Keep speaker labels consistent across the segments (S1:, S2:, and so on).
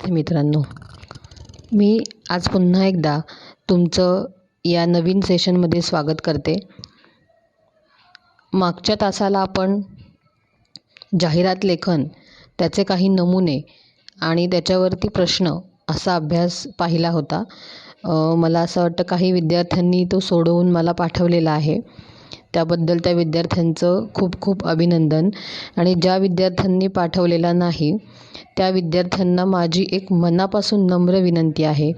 S1: मित्रांनो, मी आज पुन्हा एकदा तुमचं या नवीन सेशनमध्ये स्वागत करते. मागच्या तासाला आपण जाहिरात लेखन, त्याचे काही नमुने आणि त्याच्यावरती प्रश्न असा अभ्यास पाहिला होता. मला असं वाटतं काही विद्यार्थ्यांनी तो सोडवून मला पाठवलेला आहे. त्याबद्दल त्या विद्यार्थ्यांचं खूप खूप अभिनंदन. आणि ज्या विद्यार्थ्यांनी पाठवलेला नाही त्या विद्यार्थ्यांना माझी एक मनापासून नम्र विनंती आहे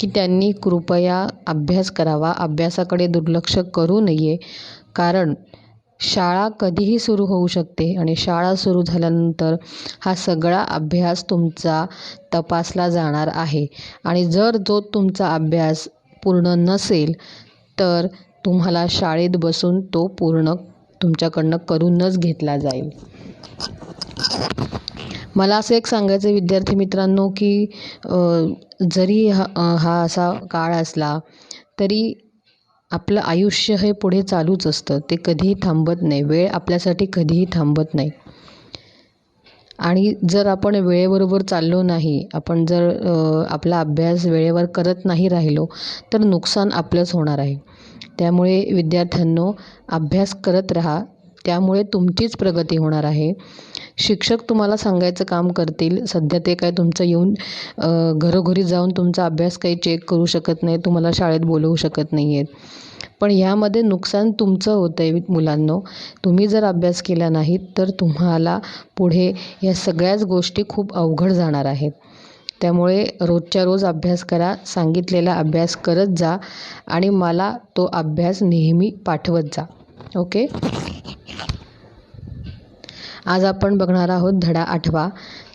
S1: की त्यांनी कृपया अभ्यास करावा, अभ्यासाकडे दुर्लक्ष करू नये. कारण शाळा कधीही सुरू होऊ शकते आणि शाळा सुरू झाल्यानंतर हा सगळा अभ्यास तुमचा तपासला जाणार आहे. आणि जर जो तुमचा अभ्यास पूर्ण नसेल तर तुम्हाला शाळेत बसून तो पूर्ण तुमच्याकडनं करूनच घेतला जाईल. मला असं एक सांगायचं विद्यार्थी मित्रांनो की जरी हा असा काळ असला तरी आपलं आयुष्य हे पुढे चालूच असतं. ते कधीही थांबत नाही. वेळ आपल्यासाठी कधीही थांबत नाही. आणि जर आपण वेळेबरोबर चाललो नाही, आपण जर आपला अभ्यास वेळेवर करत नाही राहिलो तर नुकसान आपलंच होणार आहे. त्यामुळे विद्यार्थ्यांनो, अभ्यास करत राहा. त्यामुळे तुमचीच प्रगती होणार आहे. शिक्षक तुम्हाला सांगायचं काम करतील. सध्या ते काय तुमचं येऊन घरोघरी जाऊन तुमचा अभ्यास काही चेक करू शकत नाही, तुम्हाला शाळेत बोलवू शकत नाही आहेत. पण ह्यामध्ये नुकसान तुमचं होतं आहे मुलांनो. तुम्ही जर अभ्यास केला नाहीत तर तुम्हाला पुढे या सगळ्याच गोष्टी खूप अवघड जाणार आहेत. त्यामुळे रोजच्या रोज अभ्यास करा, सांगितलेला अभ्यास करत जा आणि मला तो अभ्यास नेहमी पाठवत जा. ओके. आज आपण बघणार आहोत धडा 8वा,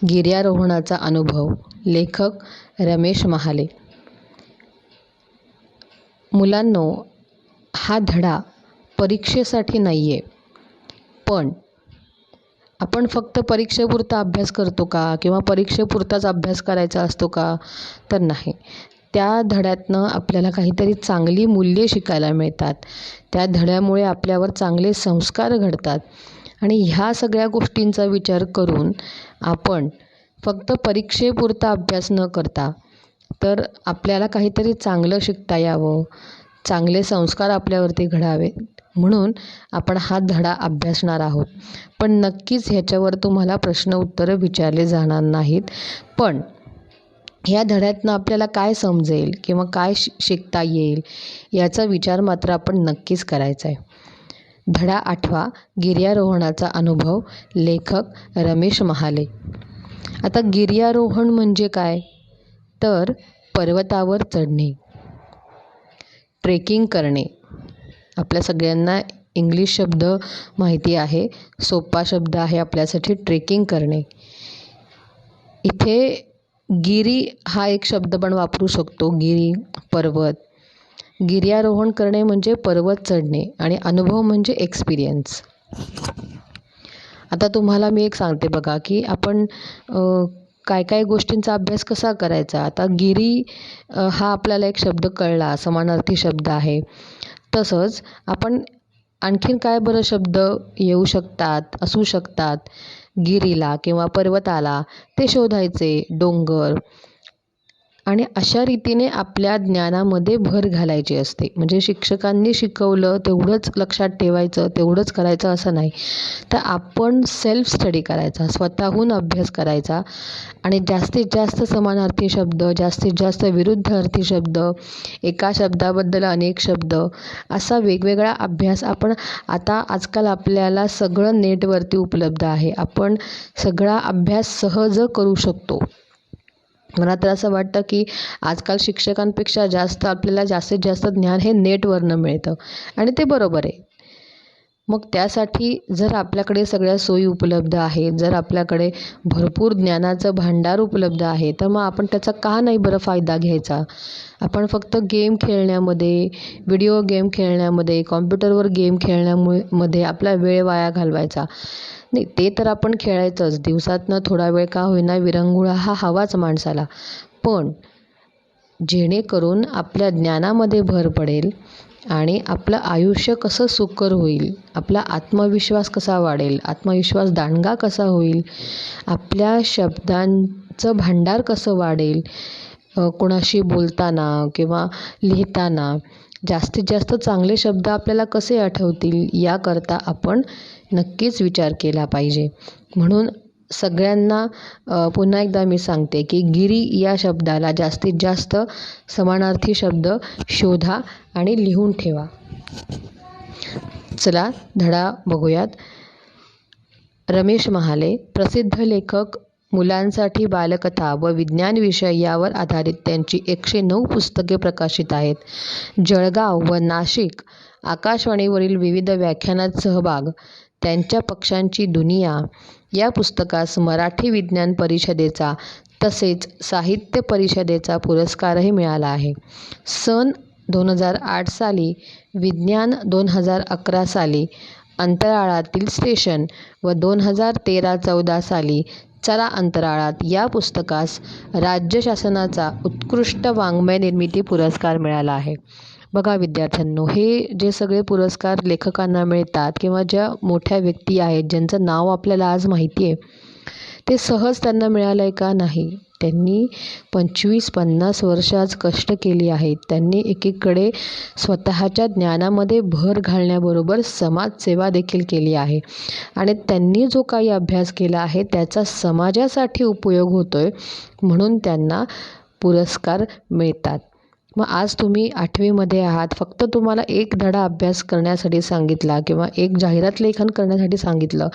S1: गिर्यारोहणाचा अनुभव. लेखक रमेश महाले. मुलांनो, हा धडा परीक्षेसाठी नाही आहे. पण आपण फक्त परीक्षेपुरता अभ्यास करतो का किंवा परीक्षेपुरताच अभ्यास करायचा असतो का? तर नाही. त्या धड्यातनं आपल्याला काहीतरी चांगली मूल्ये शिकायला मिळतात. त्या धड्यामुळे आपल्यावर चांगले संस्कार घडतात. आणि ह्या सगळ्या गोष्टींचा विचार करून आपण फक्त परीक्षेपुरता अभ्यास न करता तर आपल्याला काहीतरी चांगलं शिकता यावं, चांगले संस्कार आपल्यावरती घडावे म्हणून आपण हा धडा अभ्यासणार आहोत. पण नक्कीच ह्याच्यावर तुम्हाला प्रश्न उत्तरं विचारले जाणार नाहीत. पण ह्या धड्यातनं आपल्याला काय समजेल किंवा काय शिकता येईल याचा विचार मात्र आपण नक्कीच करायचा आहे. धडा 8वा, गिर्यारोहणाचा अनुभव. लेखक रमेश महाले. आता गिर्यारोहण म्हणजे काय? तर पर्वतावर चढणे, ट्रेकिंग करणे. आपल्या सगळ्यांना इंग्लिश शब्द माहिती आहे. सोपा शब्द आहे आपल्यासाठी ट्रेकिंग करणे. इथे गिरी हा एक शब्द पण वापरू शकतो. गिरी, पर्वत. गिर्यारोहण करणे म्हणजे पर्वत चढणे आणि अनुभव म्हणजे एक्सपिरियन्स. आता तुम्हाला मी एक सांगते बघा की आपण काय काय गोष्टींचा अभ्यास कसा करायचा. आता गिरी हा आपल्याला एक शब्द कळला, समानार्थी शब्द आहे. तसंच आपण आणखीन काय बरं शब्द येऊ शकतात, असू शकतात गिरीला किंवा पर्वताला, ते शोधायचे. डोंगर. आणि अशा रीतीने आपल्या ज्ञानामध्ये भर घालायची असते. म्हणजे शिक्षकांनी शिकवलं तेवढंच लक्षात ठेवायचं, तेवढंच करायचं असं नाही. तर आपण सेल्फ स्टडी करायचा, स्वतःहून अभ्यास करायचा आणि जास्तीत जास्त समानार्थी शब्द, जास्तीत जास्त विरुद्धार्थी शब्द, एका शब्दाबद्दल अनेक शब्द, असा वेगवेगळा अभ्यास आपण आता आजकाल आपल्याला सगळं नेटवरती उपलब्ध आहे. आपण सगळा अभ्यास सहज करू शकतो. मला तर असं वाटतं की आजकाल शिक्षकांपेक्षा जास्त आपल्याला जास्तीत जास्त ज्ञान हे नेटवरनं मिळतं आणि ते बरोबर आहे. मग त्यासाठी जर आपल्याकडे सगळ्या सोयी उपलब्ध आहेत, जर आपल्याकडे भरपूर ज्ञानाचं भांडार उपलब्ध आहे, तर मग आपण त्याचा का नाही बरं फायदा घ्यायचा. आपण फक्त गेम खेळण्यामध्ये, व्हिडिओ गेम खेळण्यामध्ये, कॉम्प्युटरवर गेम खेळण्यामध्ये आपला वेळ वाया घालवायचा नाही. ते तर आपण खेळायचंच. दिवसातनं थोडा वेळ का होईना विरंगुळा हा हवाच माणसाला. पण जेणेकरून आपल्या ज्ञानामध्ये भर पडेल आणि आपलं आयुष्य कसं सुकर होईल, आपला आत्मविश्वास कसा वाढेल, आत्मविश्वास दांडगा कसा होईल, आपल्या शब्दांचं भांडार कसं वाढेल, कोणाशी बोलताना किंवा लिहिताना जास्तीत जास्त चांगले शब्द आपल्याला कसे आठवतील याकरता आपण नक्कीच विचार केला पाहिजे. म्हणून सगळ्यांना पुन्हा एकदा मी सांगते की गिरी या शब्दाला जास्तीत जास्त समानार्थी शब्द शोधा आणि लिहून ठेवा. चला धडा बघूयात. रमेश महाले प्रसिद्ध लेखक, मुलांसाठी बालकथा व विज्ञान विषय यावर आधारित त्यांची 109 पुस्तके प्रकाशित आहेत. जळगाव व नाशिक आकाशवाणीवरील विविध व्याख्यानात सहभाग, त्यांच्या पक्ष्यांची दुनिया या पुस्तकास मराठी विज्ञान परिषदेचा तसेच साहित्य परिषदेचा पुरस्कारही मिळाला आहे. सन 2008 साली विज्ञान, 2011 साली अंतराळातील स्टेशन व 2013-14 साली चला अंतराळात या पुस्तकास राज्य शासनाचा उत्कृष्ट वाङ्मय निर्मिती पुरस्कार मिळाला आहे. बघा विद्यार्थ्यांनो, हे जे सगळे पुरस्कार लेखकांना मिळतात किंवा ज्या मोठ्या व्यक्ती आहेत ज्यांचं नाव आपल्याला आज माहिती आहे, ते सहज त्यांना मिळालं आहे का? नाही. त्यांनी 25-50 वर्ष आज कष्ट केली आहेत. त्यांनी एकीकडे स्वतःच्या ज्ञानामध्ये भर घालण्याबरोबर समाजसेवा देखील केली आहे आणि त्यांनी जो काही अभ्यास केला आहे त्याचा समाजासाठी उपयोग होतो आहे, म्हणून त्यांना पुरस्कार मिळतात. मग आज तुम्ही 8वीमध्ये आहात, फक्त तुम्हाला एक धडा अभ्यास करण्यासाठी सांगितला किंवा एक जाहिरात लेखन करण्यासाठी सांगितलं,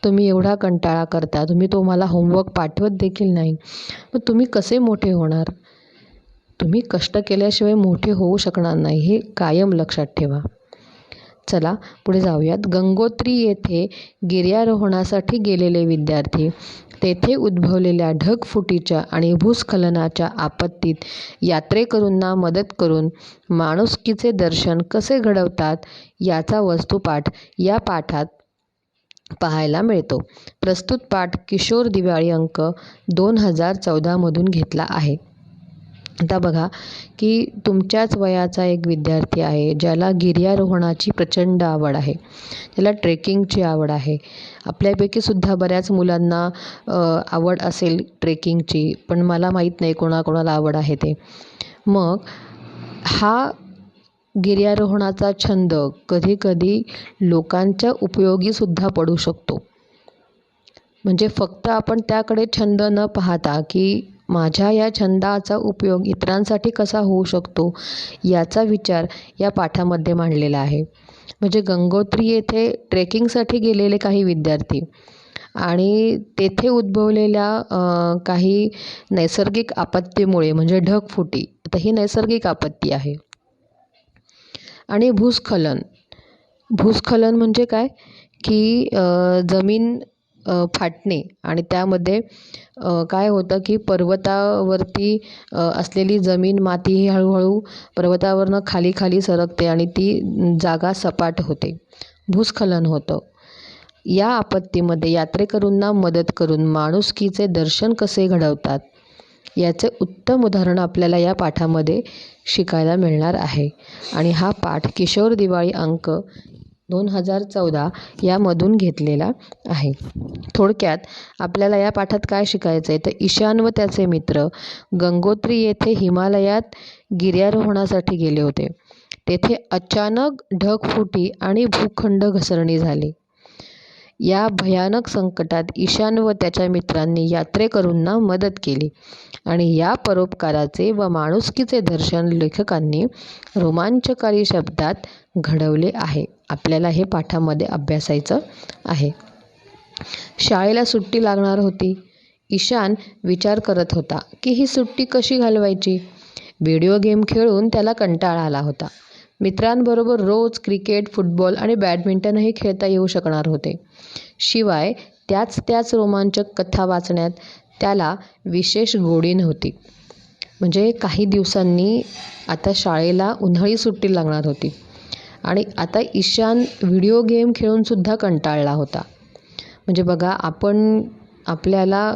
S1: तुम्ही एवढा कंटाळा करता, तुम्हाला होमवर्क पाठवत देखील नाही. मग तुम्ही कसे मोठे होणार? तुम्ही कष्ट केल्याशिवाय मोठे होऊ शकणार नाही, हे कायम लक्षात ठेवा. चला पुढे जाऊयात. गंगोत्री येथे गिर्यारोहणासाठी गेलेले विद्यार्थी तेथे उद्भवलेल्या ढगफुटीच्या आणि भूस्खलनाच्या आपत्तीत यात्रेकरूंना मदत करून माणुसकीचे दर्शन कसे घडवतात याचा वस्तुपाठ या पाठात पाहायला मिळतो. प्रस्तुत पाठ किशोर दिवाळी अंक 2014 घेतला आहे. आता बघा की तुमच्याच वयाचा एक विद्यार्थी आहे ज्याला गिर्यारोहणाची प्रचंड आवड आहे, त्याला ट्रेकिंगची आवड आहे. आपल्यापैकी सुद्धा बऱ्याच मुलांना आवड असेल ट्रेकिंगची, पण मला माहीत नाही कोणाकोणाला आवड आहे ते. मग हा गिर्यारोहणाचा छंद कधीकधी लोकांच्या उपयोगीसुद्धा पडू शकतो. म्हणजे फक्त आपण त्याकडे छंद न पाहता की माझ्या या छंदाचा उपयोग इतरांसाठी कसा होऊ शकतो याचा विचार या पाठामध्ये मांडलेला आहे. म्हणजे गंगोत्री येथे ट्रेकिंगसाठी गेलेले काही विद्यार्थी आणि तेथे उद्भवलेल्या काही नैसर्गिक आपत्तीमुळे, म्हणजे ढगफुटी, आता ही नैसर्गिक आपत्ती आहे, आणि भूस्खलन म्हणजे काय की जमीन फाटणे, आणि त्यामध्ये काय होतं की पर्वतावरती असलेली जमीन, माती ही हळूहळू पर्वतावरनं खाली खाली सरकते आणि ती जागा सपाट होते, भूस्खलन होतं. या आपत्तीमध्ये यात्रेकरूंना मदत करून माणुसकीचे दर्शन कसे घडवतात याचे उत्तम उदाहरण आपल्याला या पाठामध्ये शिकायला मिळणार आहे. आणि हा पाठ किशोर दिवाळी अंक 2014 यामधून घेतलेला आहे. थोडक्यात आपल्याला या पाठात काय शिकायचं आहे तर ईशान व त्याचे मित्र गंगोत्री येथे हिमालयात गिर्यारोहणासाठी गेले होते. तेथे अचानक ढगफुटी आणि भूखंड घसरणी झाली. या भयानक संकटात ईशान व त्याच्या मित्रांनी यात्रेकरूंना मदत केली आणि या परोपकाराचे व माणुसकीचे दर्शन लेखकांनी रोमांचकारी शब्दात घडवले आहे. आपल्याला हे पाठामध्ये अभ्यासायचं आहे. शाळेला सुट्टी लागणार होती. ईशान विचार करत होता की ही सुट्टी कशी घालवायची. व्हिडिओ गेम खेळून त्याला कंटाळा आला होता. मित्रांबरोबर रोज क्रिकेट, फुटबॉल आणि बॅडमिंटनही खेळता येऊ शकणार होते. शिवाय त्याच रोमांचक कथा वाचण्यात त्याला विशेष गोडी नव्हती. म्हणजे काही दिवसांनी आता शाळेला उन्हाळी सुट्टी लागणार होती आणि आता ईशान व्हिडिओ गेम खेळूनसुद्धा कंटाळला होता. म्हणजे बघा,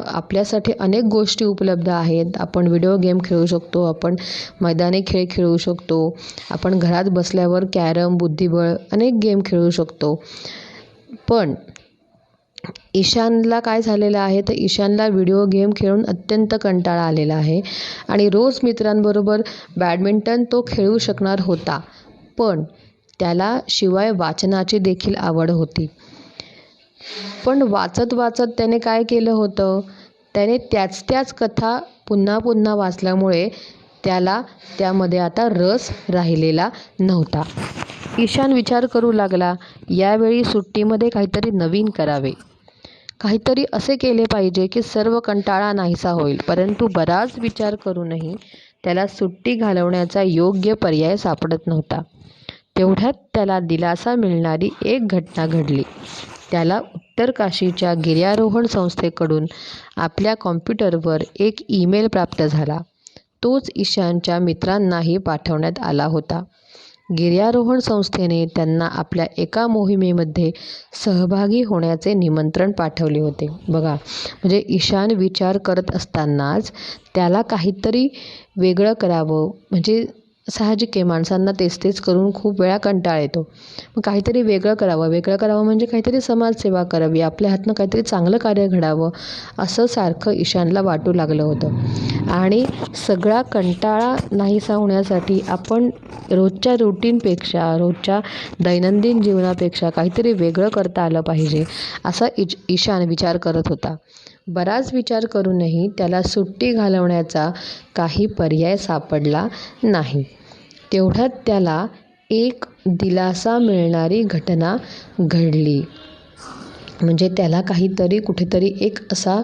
S1: आपल्यासाठी अनेक गोष्टी उपलब्ध आहेत. आपण व्हिडिओ गेम खेळू शकतो, आपण मैदानी खेळ खेळू शकतो, आपण घरात बसल्यावर कॅरम, बुद्धिबळ अनेक गेम खेळू शकतो. पण ईशानला काय झालेलं आहे तर ईशानला व्हिडिओ गेम खेळून अत्यंत कंटाळा आलेला आहे आणि रोज मित्रांबरोबर बॅडमिंटन तो खेळू शकणार होता, पण त्याला शिवाय वाचनाची देखील आवड होती. पण वाचत वाचत त्याने काय केलं होतं, त्याने त्याच कथा पुन्हा पुन्हा वाचल्यामुळे त्याला त्यामध्ये आता रस राहिलेला नव्हता. ईशान विचार करू लागला, यावेळी सुट्टीमध्ये काहीतरी नवीन करावे, काहीतरी असे केले पाहिजे की सर्व कंटाळा नाहीसा होईल. परंतु बराच विचार करूनही त्याला सुट्टी घालवण्याचा योग्य पर्याय सापडत नव्हता. तेवढ्यात त्याला दिलासा मिळणारी एक घटना घडली. त्याला उत्तर काशीच्या गिर्यारोहण संस्थेकडून आपल्या कॉम्प्युटरवर एक ईमेल प्राप्त झाला. तोच ईशानच्या मित्रांनाही पाठवण्यात आला होता. गिर्यारोहण संस्थेने त्यांना आपल्या एका मोहिमेमध्ये सहभागी होण्याचे निमंत्रण पाठवले होते. बघा, म्हणजे ईशान विचार करत असतानाच त्याला काहीतरी वेगळं करावं, म्हणजे साहजिक आहे, माणसांना तेच करून खूप वेळा कंटाळा येतो. मग काहीतरी वेगळं करावं म्हणजे काहीतरी समाजसेवा करावी, आपल्या हातनं काहीतरी चांगलं कार्य घडावं, असं सारखं ईशानला वाटू लागलं होतं. आणि सगळा कंटाळा नाहीसा होण्यासाठी आपण रोजच्या रुटीनपेक्षा, रोजच्या दैनंदिन जीवनापेक्षा काहीतरी वेगळं करता आलं पाहिजे, असा ईशान विचार करत होता. बराच विचार करूनही त्याला सुट्टी घालवण्याचा काही पर्याय सापडला नाही. तेवढ्यात त्याला एक दिलासा मिळणारी घटना घडली. म्हणजे त्याला कुठेतरी एक असा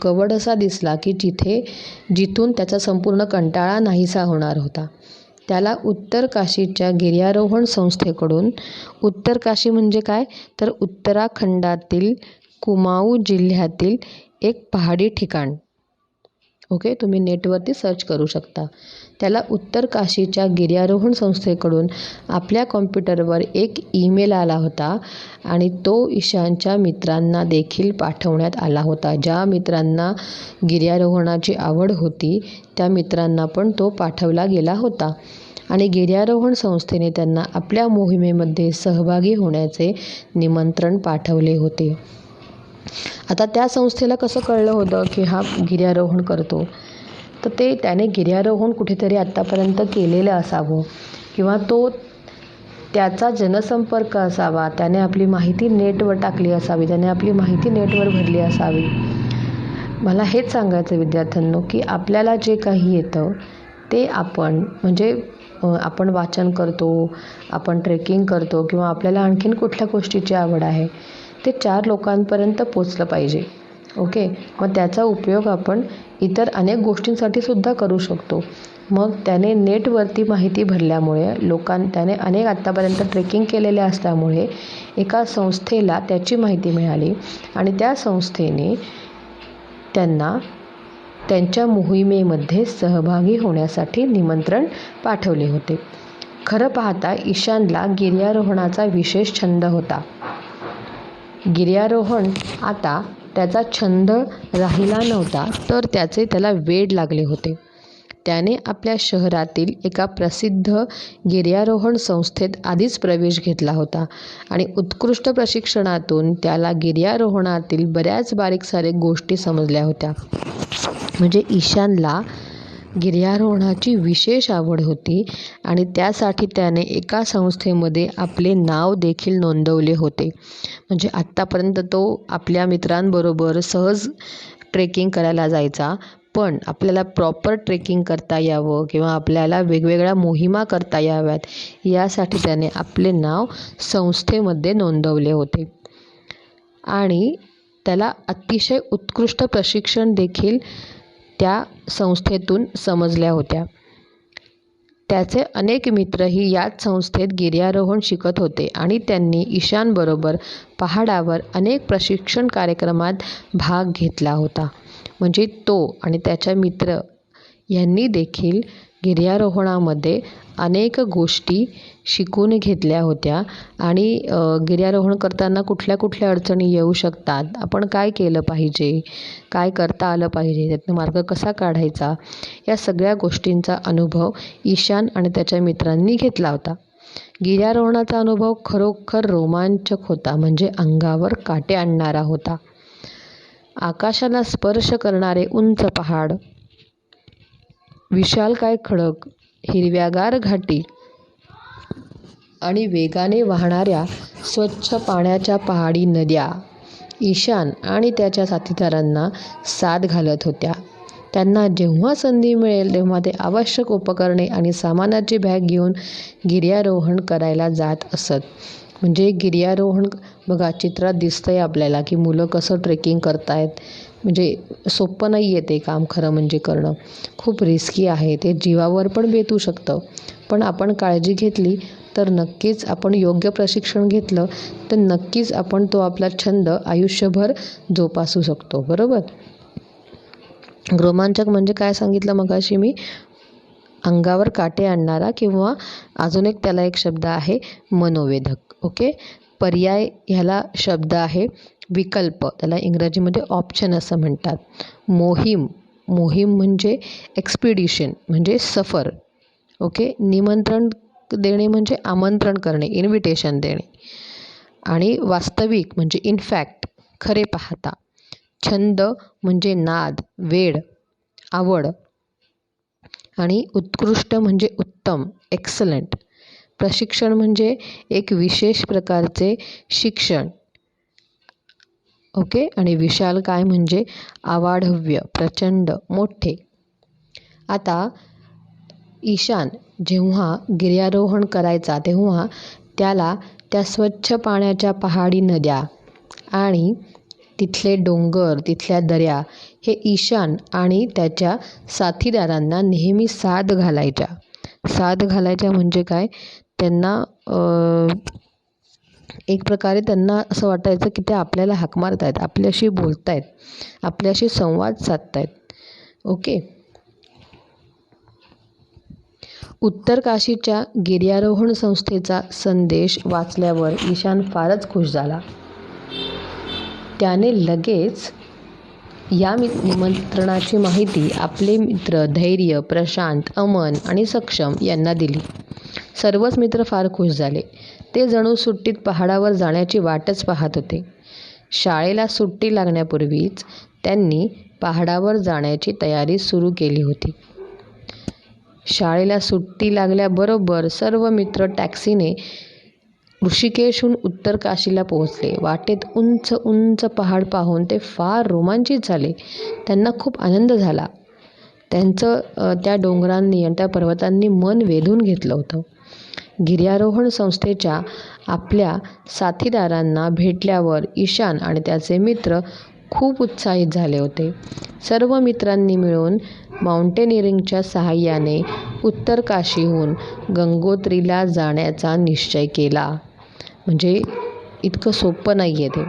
S1: कवड असा दिसला की जिथून त्याचा संपूर्ण कंटाळा नाहीसा होणार होता. त्याला उत्तर काशीच्या गिर्यारोहण संस्थेकडून, उत्तर काशी म्हणजे काय तर उत्तराखंडातील कुमाऊँ जिल्ह्यातील एक पहाडी ठिकाण. ओके, तुम्ही नेटवरती सर्च करू शकता. त्याला उत्तर काशीच्या गिर्यारोहण संस्थेकडून आपल्या कॉम्प्युटरवर एक ईमेल आला होता आणि तो ईशानच्या मित्रांना देखील पाठवण्यात आला होता. ज्या मित्रांना गिर्यारोहणाची आवड होती त्या मित्रांना पण तो पाठवला गेला होता आणि गिर्यारोहण संस्थेने त्यांना आपल्या मोहिमेमध्ये सहभागी होण्याचे निमंत्रण पाठवले होते. आता त्या संस्थेला कसं कळलं होतं की हा गिर्यारोहण करतो, तर त्याने गिर्यारोहण कुठेतरी आत्तापर्यंत केलेलं असावं किंवा त्याचा जनसंपर्क असावा, त्याने आपली माहिती नेटवर टाकली असावी, त्याने आपली माहिती नेटवर भरली असावी. मला हेच सांगायचं विद्यार्थ्यांनो की आपल्याला जे काही येतं ते आपण वाचन करतो, आपण ट्रेकिंग करतो किंवा आपल्याला आणखीन कुठल्या गोष्टीची आवड आहे ते 4 लोकांपर्यंत पोचलं पाहिजे. ओके, मग त्याचा उपयोग आपण इतर अनेक गोष्टींसाठी सुद्धा करू शकतो. मग त्याने नेटवरती माहिती भरल्यामुळे त्याने अनेक आत्तापर्यंत ट्रेकिंग केलेले असल्यामुळे एका संस्थेला त्याची माहिती मिळाली आणि त्या संस्थेने त्यांना त्यांच्या मोहिमेमध्ये सहभागी होण्यासाठी निमंत्रण पाठवले होते. खरं पाहता ईशानला गिर्यारोहणाचा विशेष छंद होता. गिर्यारोहण आता त्याचा छंद राहिला नव्हता, तर त्याला वेड लागले होते. त्याने आपल्या शहरातील एका प्रसिद्ध गिर्यारोहण संस्थेत आधीच प्रवेश घेतला होता आणि उत्कृष्ट प्रशिक्षणातून त्याला गिर्यारोहणातील बऱ्याच बारीक-सारीक गोष्टी समजल्या होत्या. म्हणजे ईशानला गिर्यारोहणाची विशेष आवड होती आणि त्यासाठी त्याने एका संस्थेमध्ये आपले नाव देखील नोंदवले होते. म्हणजे आत्तापर्यंत तो आपल्या मित्रांबरोबर सहज ट्रेकिंग करायला जायचा, पण आपल्याला प्रॉपर ट्रेकिंग करता यावं किंवा आपल्याला वेगवेगळ्या मोहिमा करता याव्यात यासाठी त्याने आपले नाव संस्थेमध्ये नोंदवले होते आणि त्याला अतिशय उत्कृष्ट प्रशिक्षण देखील त्या संस्थेतून समजल्या होत्या. त्याचे अनेक मित्रही याच संस्थेत गिर्यारोहण शिकत होते आणि त्यांनी ईशानबरोबर पहाडावर अनेक प्रशिक्षण कार्यक्रमात भाग घेतला होता. म्हणजे तो आणि त्याच्या मित्र यांनी देखील गिर्यारोहणामध्ये अनेक गोष्टी शिकून घेतल्या होत्या आणि गिर्यारोहण करताना कुठल्या अडचणी येऊ शकतात, आपण काय केलं पाहिजे, काय करता आलं पाहिजे, त्यातनं मार्ग कसा काढायचा, या सगळ्या गोष्टींचा अनुभव ईशान आणि त्याच्या मित्रांनी घेतला होता. गिर्यारोहणाचा अनुभव खरोखर रोमांचक होता, म्हणजे अंगावर काटे आणणारा होता. आकाशाला स्पर्श करणारे उंच पहाड, विशालकाय खडक, हिरव्यागार घाटी आणि वेगाने वाहणाऱ्या स्वच्छ पाण्याच्या पहाडी नद्या ईशान आणि त्याच्या साथीदारांना साद घालत होत्या. त्यांना जेव्हा संधी मिळेल तेव्हा ते आवश्यक उपकरणे आणि सामानाची बॅग घेऊन गिर्यारोहण करायला जात असत. म्हणजे गिर्यारोहण बघा, चित्रात दिसतंय आपल्याला की मुलं कसं ट्रेकिंग करतायत. म्हणजे सोपं नाही आहे ते काम खरं म्हणजे करणं. खूप रिस्की आहे ते, जीवावर पण बेतू शकतं. पण आपण काळजी घेतली तर नक्कीच, आपण योग्य प्रशिक्षण घेतलं तर नक्कीच आपण तो आपला छंद आयुष्यभर जोपासू शकतो. बरोबर. रोमांचक म्हणजे काय सांगितलं मगाशी मी, अंगावर काटे आणणारा, किंवा अजून एक त्याला एक शब्द आहे मनोवेधक. ओके. पर्याय ह्याला शब्द आहे विकल्प, त्याला इंग्रजीमध्ये ऑप्शन असं म्हणतात. मोहीम, मोहीम म्हणजे एक्सपिडिशन म्हणजे सफर. ओके. निमंत्रण देणे म्हणजे आमंत्रण करणे, इन्व्हिटेशन देणे. आणि वास्तविक म्हणजे इनफॅक्ट, खरे पाहता. छंद म्हणजे नाद, वेड, आवड. आणि उत्कृष्ट म्हणजे उत्तम, एक्सलंट. प्रशिक्षण म्हणजे एक विशेष प्रकारचे शिक्षण. ओके. आणि विशाल काय म्हणजे अवाढव्य, प्रचंड, मोठे. आता ईशान जेव्हा गिर्यारोहण करायचा तेव्हा त्याला त्या स्वच्छ पाण्याच्या पहाडी नद्या आणि तिथले डोंगर, तिथल्या दऱ्या हे ईशान आणि त्याच्या साथीदारांना नेहमी साद घालायच्या. साद घालायच्या म्हणजे काय, त्यांना एक प्रकारे त्यांना असं वाटायचं की ते आपल्याला हाक मारतायत, आपल्याशी बोलतायत, आपल्याशी संवाद साधतायत. ओके. उत्तर काशीच्या गिर्यारोहण संस्थेचा संदेश वाचल्यावर ईशान फारच खुश झाला. त्याने लगेच या निमंत्रणाची माहिती आपले मित्र धैर्य, प्रशांत, अमन आणि सक्षम यांना दिली. सर्वच मित्र फार खुश झाले. ते जणू सुट्टीत पहाडावर जाण्याची वाटच पाहत होते. शाळेला सुट्टी लागण्यापूर्वीच त्यांनी पहाडावर जाण्याची तयारी सुरू केली होती. शाळेला सुट्टी लागल्याबरोबर सर्व मित्र टॅक्सीने ऋषिकेशहून उत्तर काशीला पोहोचले. वाटेत उंच उंच पहाड पाहून ते फार रोमांचित झाले. त्यांना खूप आनंद झाला. त्यांचं त्या डोंगरांनी आणि त्या पर्वतांनी मन वेधून घेतलं होतं. गिर्यारोहण संस्थेच्या आपल्या साथीदारांना भेटल्यावर ईशान आणि त्याचे मित्र खूप उत्साहित झाले होते. सर्व मित्रांनी मिळून माउंटेनिअरिंगच्या सहाय्याने उत्तर काशीहून गंगोत्रीला जाण्याचा निश्चय केला. म्हणजे इतकं सोपं नाही आहे ते.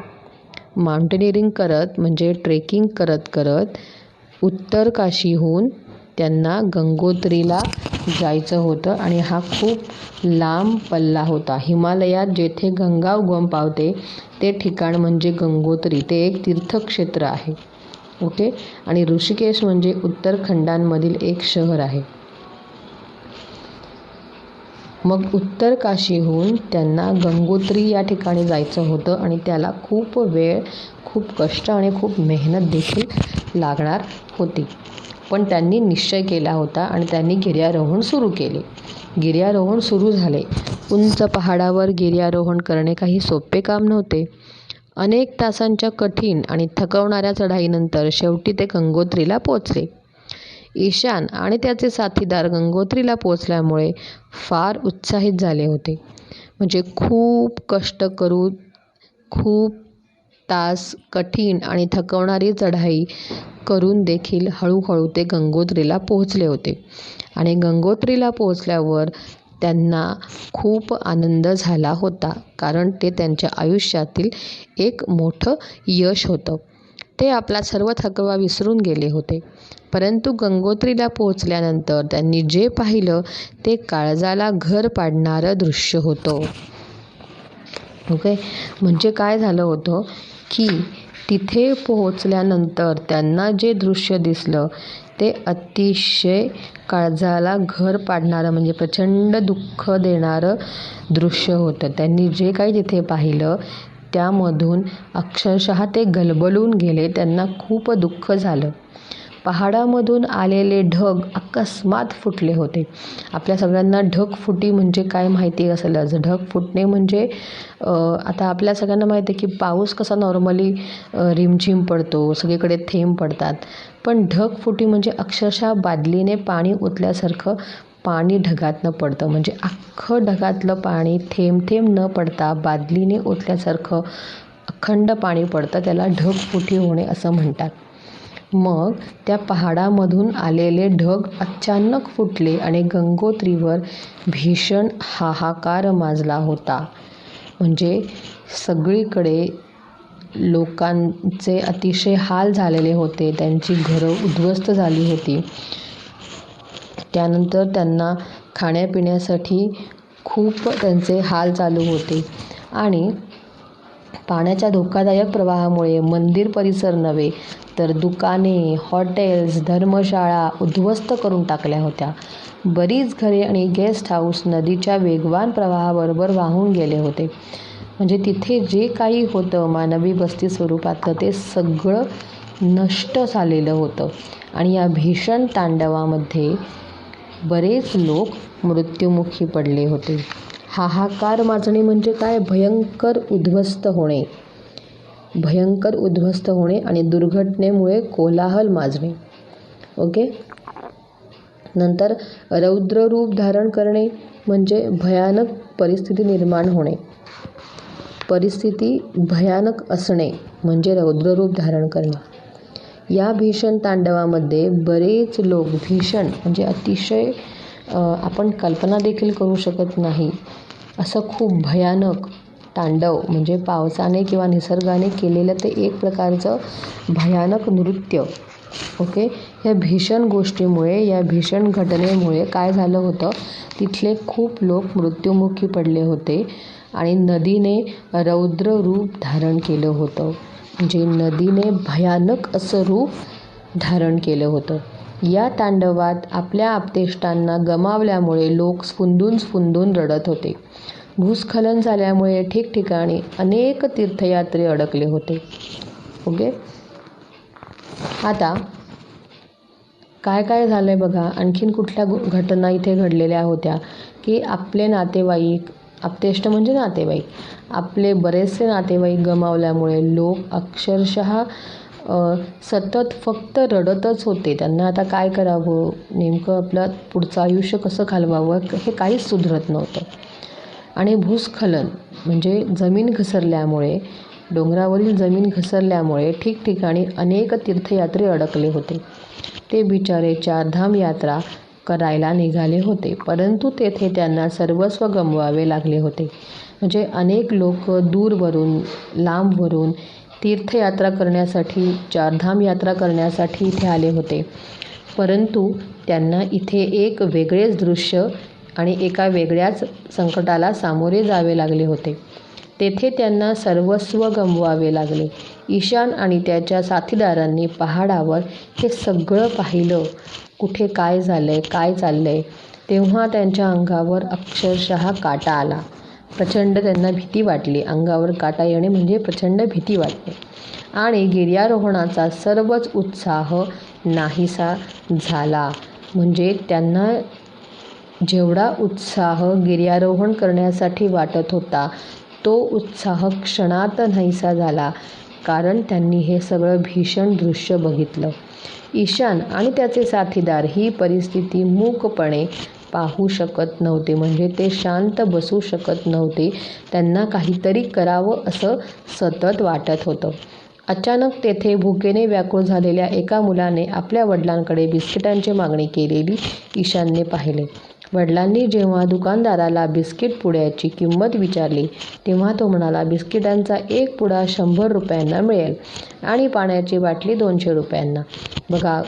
S1: माउंटेनिअरिंग करत म्हणजे ट्रेकिंग करत करत उत्तर काशीहून त्यांना गंगोत्रीला जायचं होतं. आणि हा खूप लांब पल्ला होता. हिमालयात जेथे गंगा उगम पावते ते ठिकाण म्हणजे गंगोत्री. ते एक तीर्थक्षेत्र आहे. ओके. आणि ऋषिकेश म्हणजे उत्तराखंडामधील एक शहर आहे. मग उत्तर काशीहून त्यांना गंगोत्री या ठिकाणी जायचं होतं आणि त्याला खूप वेळ, खूप कष्ट आणि खूप मेहनत देखील लागणार होती. पण त्यांनी निश्चय केला होता आणि त्यांनी गिर्यारोहण सुरू केले. गिर्यारोहण सुरू झाले. उंच पहाडावर गिर्यारोहण करणे काही सोपे काम नव्हते. अनेक तासांच्या कठीण आणि थकवणाऱ्या चढाईनंतर शेवटी ते गंगोत्रीला पोचले. ईशान आणि त्याचे साथीदार गंगोत्रीला पोचल्यामुळे फार उत्साहित झाले होते. म्हणजे खूप कष्ट करून, खूप तास कठीण आणि थकवणारी चढाई करून देखील हळूहळू ते गंगोत्रीला पोहोचले होते. आणि गंगोत्रीला पोहोचल्यावर त्यांना खूप आनंद झाला होता, कारण ते त्यांच्या आयुष्यातील एक मोठं यश होतं. ते आपला सर्व थकवा विसरून गेले होते. परंतु गंगोत्रीला पोहोचल्यानंतर त्यांनी जे पाहिलं ते काळजाला घर पाडणारं दृश्य होतं. ओके. म्हणजे काय झालं होतं की तिथे पोहोचल्यानंतर त्यांना जे दृश्य दिसलं ते अतिशय काळजाला घर पाडणारं म्हणजे प्रचंड दुःख देणारं दृश्य होतं. त्यांनी जे काही तिथे पाहिलं त्यामधून अक्षरशः ते गलबलून गेले. त्यांना खूप दुःख झालं. पहाडामधून आलेले ढग अकस्मात फुटले होते. आपल्या सगळ्यांना ढगफुटी म्हणजे काय माहिती असेलच. ढग फुटणे म्हणजे आता आपल्या सगळ्यांना माहिती आहे की पाऊस कसा नॉर्मली रिमझिम पडतो, सगळीकडे थेंब पडतात. पण ढगफुटी म्हणजे अक्षरशः बादलीने पाणी ओतल्यासारखं पाणी ढगातनं पडतं. म्हणजे अख्खं ढगातलं पाणी थेंब थेंब न पडता बादलीने ओतल्यासारखं अखंड पाणी पडतं. त्याला ढगफुटी होणे असं म्हणतात. मग त्या पहाडामधून आलेले ढग अचानक फुटले आणि गंगोत्रीवर भीषण हाहाकार माजला होता. म्हणजे सगळीकडे लोकांचे अतिशय हाल झालेले होते. त्यांची घरं उद्ध्वस्त झाली होती. त्यानंतर त्यांना खाण्यापिण्यासाठी खूप त्यांचे हाल चालू होते आणि पाण्याच्या धोकादायक प्रवाहामुळे मंदिर परिसर नव्हे तर दुकाने, हॉटेल्स, धर्मशाळा उद्ध्वस्त करून टाकल्या होत्या. बरीच घरे आणि गेस्ट हाऊस नदीच्या वेगवान प्रवाहाबरोबर वाहून गेले होते. म्हणजे तिथे जे काही होतं मानवी वस्ती स्वरूपातलं ते सगळं नष्ट झालेलं होतं. आणि या भीषण तांडवामध्ये बरेच लोक मृत्युमुखी पडले होते. हाहाकार माजणे म्हणजे काय? भयंकर उद्ध्वस्त होणे. भयंकर उद्ध्वस्त होणे आणि दुर्घटनेमुळे कोलाहल माजणे. ओके. नंतर रौद्र रूप धारण करणे म्हणजे भयानक परिस्थिती निर्माण होणे. परिस्थिती भयानक असणे म्हणजे रौद्र रूप धारण करणे. या भीषण तांडवामध्ये बरेच लोक भीषण म्हणजे अतिशय आपण कल्पना देखील करू शकत नाही असं खूप भयानक तांडव म्हणजे पावसाने किंवा निसर्गाने केलेलं ते एक प्रकारचं भयानक नृत्य. ओके. या भीषण गोष्टीमुळे या भीषण घटनेमुळे काय झालं होतं, तिथले खूप लोक मृत्युमुखी पडले होते आणि नदीने रौद्र रूप धारण केलं होतं. म्हणजे नदीने भयानक असं रूप धारण केलं होतं. या तांडवात आपल्या आप्तेष्टांना गमावल्यामुळे लोक स्फुंदून स्फुंदून रडत होते. भूस्खलन झाल्यामुळे ठिकठिकाणी अनेक तीर्थयात्री अडकले होते. ओके. आता काय काय झालं आहे बघा. आणखीन कुठल्या घटना इथे घडलेल्या होत्या की आपले नातेवाईक, आप्तेष्ट म्हणजे नातेवाईक, आपले बरेचसे नातेवाईक गमावल्यामुळे लोक अक्षरशः सतत फक्त रडतच होते. त्यांना आता काय करावं, नेमकं आपलं पुढचं आयुष्य कसं घालवावं हे काहीच सुधरत नव्हतं. आणि भूस्खलन म्हणजे जमीन घसरल्यामुळे, डोंगरावरील जमीन घसरल्यामुळे ठिकठिकाणी अनेक तीर्थयात्री अडकले होते. ते बिचारे चारधाम यात्रा करायला निघाले होते, परंतु तेथे त्यांना सर्वस्व गमवावे लागले होते. म्हणजे अनेक लोक दूरवरून, लांबवरून तीर्थयात्रा करण्यासाठी, चारधाम यात्रा करण्यासाठी इथे आले होते, परंतु त्यांना इथे एक वेगळेच दृश्य आणि एका वेगळ्याच संकटाला सामोरे जावे लागले होते. तेथे त्यांना सर्वस्व गमवावे लागले. ईशान आणि त्याच्या साथीदारांनी पहाडावर हे सगळं पाहिलं, कुठे काय झालंय, काय चाललंय, तेव्हा त्यांच्या अंगावर अक्षरशः काटा आला. प्रचंड त्यांना भीती वाटली. अंगावर काटा येणे म्हणजे प्रचंड भीती वाटणे. आणि गिर्यारोहणाचा सर्वच उत्साह नाहीसा झाला. म्हणजे त्यांना जेवढा उत्साह गिर्यारोहण करण्यासाठी वाटत होता तो उत्साह क्षणात नाहीसा झाला, कारण त्यांनी हे सगळं भीषण दृश्य बघितलं. ईशान आणि त्याचे साथीदार ही परिस्थिती मूकपणे पाहू शकत नव्हते. म्हणजे ते शांत बसू शकत नव्हते. त्यांना काहीतरी करावं असं सतत वाटत होतं. अचानक तेथे भुकेने व्याकुळ झालेल्या एका मुलाने आपल्या वडिलांकडे बिस्किटांची मागणी केलेली ईशानने पाहिले. वडिलांनी जेव्हा दुकानदाराला बिस्किट पुड्याची किंमत विचारली तेव्हा तो म्हणाला, बिस्किटांचा एक पुडा 100 रुपयांना मिळेल आणि पाण्याची बाटली 200 रुपयांना. बघा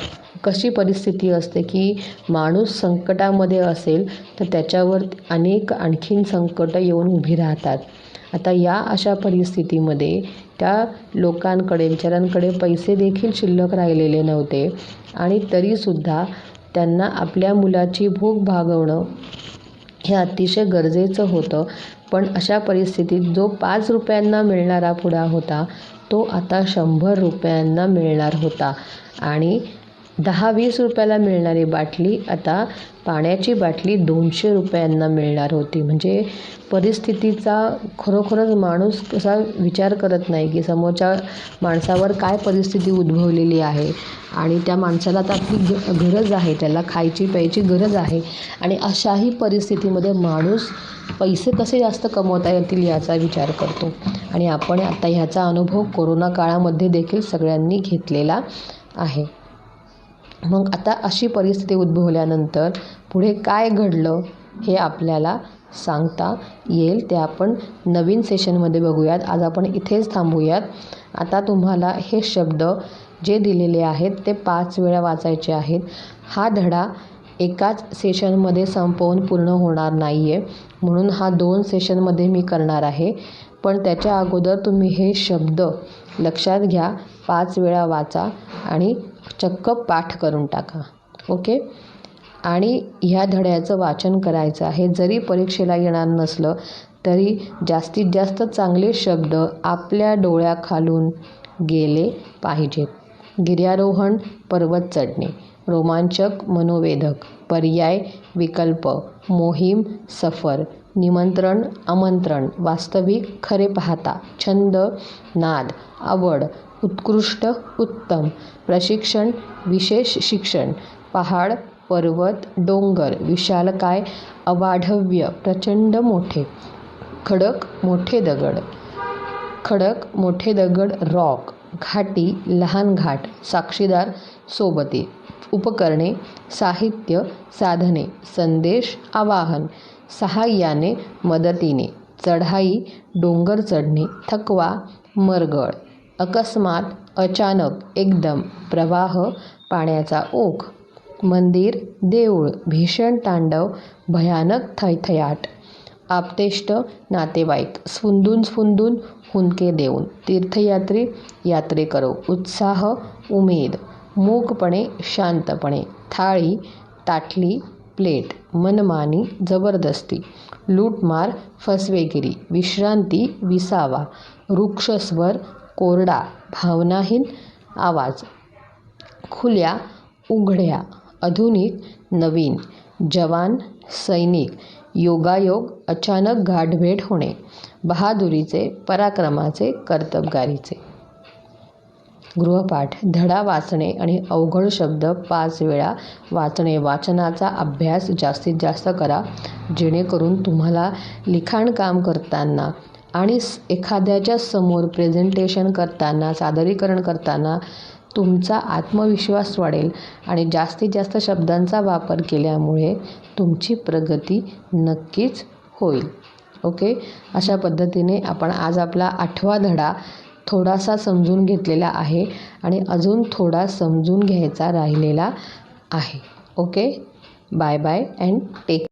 S1: कशी परिस्थिती असते की माणूस संकटामध्ये असेल तर त्याच्यावर अनेक आणखीन संकटं येऊन उभी राहतात. आता या अशा परिस्थितीमध्ये त्या लोकांकडे, बिचाऱ्यांकडे पैसे देखील शिल्लक राहिलेले नव्हते आणि तरीसुद्धा त्यांना आपल्या मुलाची भूक भागवणं हे अतिशय गरजेचं होतं. पण अशा परिस्थितीत जो 5 रुपयांना मिळणारा पुडा होता तो आता 100 रुपयांना मिळणार होता आणि 10-20 रुपयाला मिळणारी बाटली आता पाण्याची बाटली 200 रुपयांना मिळणार होती. म्हणजे परिस्थितीचा खरोखरच माणूस कसा विचार करत नाही की समोरच्या माणसावर काय परिस्थिती उद्भवलेली आहे आणि त्या माणसाला तर आपली गरज आहे, त्याला खायची प्यायची गरज आहे आणि अशाही परिस्थितीमध्ये माणूस पैसे कसे जास्त कमवता येतील याचा विचार करतो. आणि आपण आता ह्याचा अनुभव कोरोना काळामध्ये देखील सगळ्यांनी घेतलेला आहे. मग आता अशी परिस्थिती उद्भवल्यानंतर पुढे काय घडलं हे आपल्याला सांगता येईल. ते आपण नवीन सेशनमध्ये बघूयात. आज आपण इथेच थांबूयात. आता तुम्हाला हे शब्द जे दिलेले आहेत ते 5 वेळा वाचायचे आहेत. हा धडा एकाच सेशनमध्ये संपवून पूर्ण होणार नाही आहे, म्हणून हा 2 सेशनमध्ये मी करणार आहे. पण त्याच्या अगोदर तुम्ही हे शब्द लक्षात घ्या, 5 वेळा वाचा आणि चक्क पाठ करून टाका. ओके. आणि ह्या धड्याचं वाचन करायचं आहे. जरी परीक्षेला येणार नसलं तरी जास्तीत जास्त चांगले शब्द आपल्या डोळ्याखालून गेले पाहिजेत. गिर्यारोहण, पर्वत चढणे, रोमांचक, मनोवेधक, पर्याय, विकल्प, मोहीम, सफर, निमंत्रण, आमंत्रण, वास्तविक, खरे पाहता, छंद, नाद, आवड, उत्कृष्ट, उत्तम, प्रशिक्षण, विशेष शिक्षण, पहाड, पर्वत, डोंगर, विशालकाय, अवाढव्य, प्रचंड मोठे, खडक, मोठे दगड, खडक, मोठे दगड, रॉक, घाटी, लहान घाट, साक्षीदार, सोबती, उपकरणे, साहित्य, साधने, संदेश, आवाहन, सहाय्याने, मदतीने, चढाई, डोंगर चढणे, थकवा, मरगळ, अकस्मात, अचानक, एकदम, प्रवाह, पाण्याचा ओघ, मंदिर, देऊळ, भीषण तांडव, भयानक थैथयाट, आप्तेष्ट, नातेवाईक, स्फुंदून हुंदके देऊन, तीर्थयात्री, यात्रेकरो, उत्साह, उमेद, मूकपणे, शांतपणे, थाळी, ताटली, प्लेट, मनमानी, जबरदस्ती, लूटमार, फसवेगिरी, विश्रांती, विसावा, वृक्षस्वर, कोरडा, भावनाहीन आवाज, खुल्या, उघड्या, आधुनिक, नवीन, जवान, सैनिक, योगायोग, अचानक गाठभेट होणे, बहादुरीचे, पराक्रमाचे, कर्तबगारीचे. गृहपाठ. धडा वाचणे आणि अवघड शब्द 5 वेळा वाचणे. वाचनाचा अभ्यास जास्तीत जास्त करा, जेणेकरून तुम्हाला लिखाण काम करताना आणि एखाद्याच्या समोर प्रेझेंटेशन करताना, सादरीकरण करताना तुमचा आत्मविश्वास वाढेल आणि जास्तीत जास्त शब्दांचा वापर केल्यामुळे तुमची प्रगती नक्कीच होईल. ओके. अशा पद्धतीने आपण आज आपला 8वा धडा थोडासा समजून घेतलेला आहे आणि अजून थोडा समजून घ्यायचा राहिलेला आहे. Okay. Bye bye and take